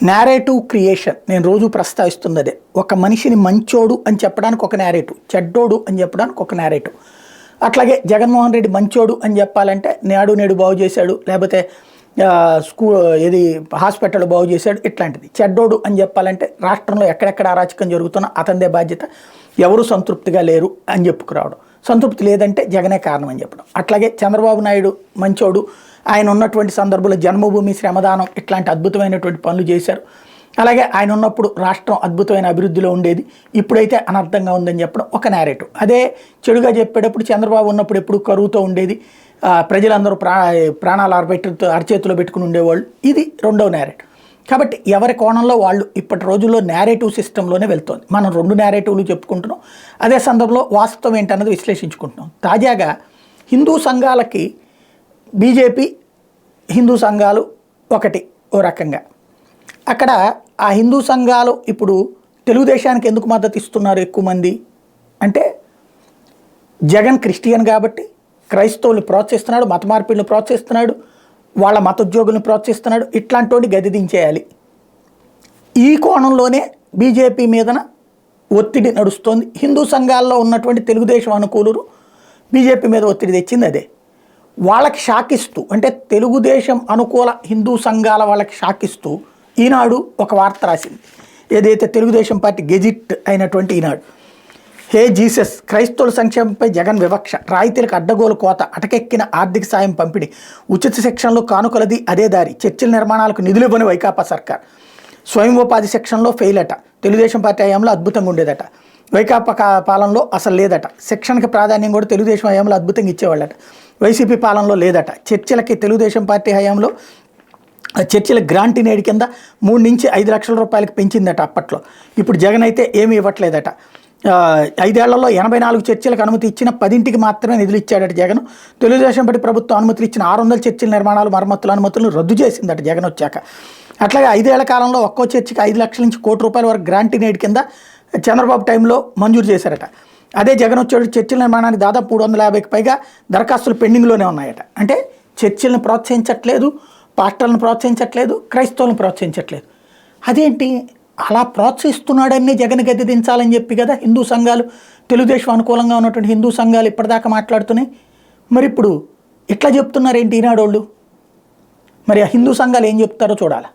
Narrative creation నేను రోజు ప్రస్తావిస్తున్నదే. ఒక మనిషిని మంచోడు అని చెప్పడానికి ఒక నేరేటివ్, చెడ్డోడు అని చెప్పడానికి ఒక నేరేటివ్. అట్లాగే జగన్మోహన్ రెడ్డి మంచోడు అని చెప్పాలంటే నేడు బాగు చేశాడు, లేకపోతే ఇది హాస్పిటల్ బాగు చేశాడు, ఇట్లాంటిది. చెడ్డోడు అని చెప్పాలంటే రాష్ట్రంలో ఎక్కడెక్కడ అరాచకం జరుగుతున్నా అతనిదే బాధ్యత, ఎవరు సంతృప్తిగా లేరు అని చెప్పుకురావడం. సంతృప్తి లేదంటే జగనే కారణం అని చెప్పడం. అట్లాగే చంద్రబాబు నాయుడు మంచోడు, ఆయన ఉన్నటువంటి సందర్భంలో జన్మభూమి, శ్రమదానం ఇట్లాంటి అద్భుతమైనటువంటి పనులు చేశారు. అలాగే ఆయన ఉన్నప్పుడు రాష్ట్రం అద్భుతమైన అభివృద్ధిలో ఉండేది, ఇప్పుడైతే అనర్థంగా ఉందని చెప్పడం ఒక నేరేటివ్. అదే చెడుగా చెప్పేటప్పుడు చంద్రబాబు ఉన్నప్పుడు ఎప్పుడు కరువుతో ఉండేది, ప్రజలందరూ ప్రాణాలు అరచేతిలో పెట్టుకుని ఉండేవాళ్ళు, ఇది రెండవ నేరేటివ్. కాబట్టి ఎవరి కోణంలో వాళ్ళు ఇప్పటి రోజుల్లో నేరేటివ్ సిస్టంలోనే వెళ్తోంది. మనం రెండు నేరేటివ్లు చెప్పుకుంటున్నాం, అదే సందర్భంలో వాస్తవం ఏంటన్నది విశ్లేషించుకుంటున్నాం. తాజాగా హిందూ సంఘాలకి బీజేపీ, హిందూ సంఘాలు ఒకటి ఓ రకంగా. అక్కడ ఆ హిందూ సంఘాలు ఇప్పుడు తెలుగుదేశానికి ఎందుకు మద్దతు ఇస్తున్నారు ఎక్కువ మంది అంటే, జగన్ క్రిస్టియన్ కాబట్టి క్రైస్తవుల్ని ప్రోత్సహిస్తున్నాడు, మత మార్పిడిని ప్రోత్సహిస్తున్నాడు, వాళ్ళ మతోద్యోగుల్ని ప్రోత్సహిస్తున్నాడు, ఇట్లాంటి గది దించేయాలి. ఈ కోణంలోనే బీజేపీ మీదన ఒత్తిడి నడుస్తోంది. హిందూ సంఘాల్లో ఉన్నటువంటి తెలుగుదేశం అనుకూలురు బీజేపీ మీద ఒత్తిడి తెచ్చింది అదే. వాళ్ళకి షాకిస్తూ, అంటే తెలుగుదేశం అనుకూల హిందూ సంఘాల వాళ్ళకి షాకిస్తూ ఈనాడు ఒక వార్త రాసింది. ఏదైతే తెలుగుదేశం పార్టీ గెజిట్ అయినటువంటి ఈనాడు, హే జీసస్, క్రైస్తవుల సంక్షేమంపై జగన్ వివక్ష, రాయితీలకు అడ్డగోలు కోత, అటకెక్కిన ఆర్థిక సాయం పంపిణీ, ఉచిత శిక్షణలో కానుకలది అదే దారి, చర్చిల నిర్మాణాలకు నిధులు ఇవ్వని వైకాపా సర్కార్, స్వయం ఉపాధి శిక్షణలో ఫెయిల్ అట, తెలుగుదేశం పార్టీ హయాంలో అద్భుతంగా ఉండేదట, వైకాపా పాలనలో అసలు లేదట, శిక్షణకి ప్రాధాన్యం కూడా తెలుగుదేశం హయాంలో అద్భుతంగా ఇచ్చేవాళ్ళట, వైసీపీ పాలనలో లేదట, చర్చిలకి తెలుగుదేశం పార్టీ హయాంలో చర్చిల గ్రాంట్ నేడి కింద 3 నుంచి 5 లక్షల రూపాయలకి పెంచిందట అప్పట్లో, ఇప్పుడు జగన్ అయితే ఏమీ ఇవ్వట్లేదట, 5 ఏళ్లలో 84 చర్చిలకు అనుమతి ఇచ్చిన 10కి మాత్రమే నిధులు ఇచ్చాడట జగన్, తెలుగుదేశం పార్టీ ప్రభుత్వం అనుమతులు ఇచ్చిన 600 చర్చిల నిర్మాణాలు, మరమ్మతుల అనుమతులను రద్దు చేసిందట జగన్ వచ్చాక. అట్లాగే 5 ఏళ్ల కాలంలో ఒక్కో చర్చికి 5 లక్షల నుంచి ₹1 కోటి వరకు గ్రాంట్ నేడి కింద చంద్రబాబు టైంలో మంజూరు చేశారట. అదే జగన్ వచ్చాడు చర్చిల నిర్మాణానికి దాదాపు 350కి పైగా దరఖాస్తులు పెండింగ్లోనే ఉన్నాయట. అంటే చర్చిలను ప్రోత్సహించట్లేదు, పాస్టర్లను ప్రోత్సహించట్లేదు, క్రైస్తవులను ప్రోత్సహించట్లేదు. అదేంటి అలా ప్రోత్సహిస్తున్నాడని జగన్ గద్దె దించాలని చెప్పి కదా హిందూ సంఘాలు, తెలుగుదేశం అనుకూలంగా ఉన్నటువంటి హిందూ సంఘాలు ఇప్పటిదాకా మాట్లాడుతున్నాయి. మరి ఇప్పుడు ఇట్లా చెప్తున్నారేంటి ఈనాడోళ్ళు? మరి ఆ హిందూ సంఘాలు ఏం చెప్తారో చూడాలి.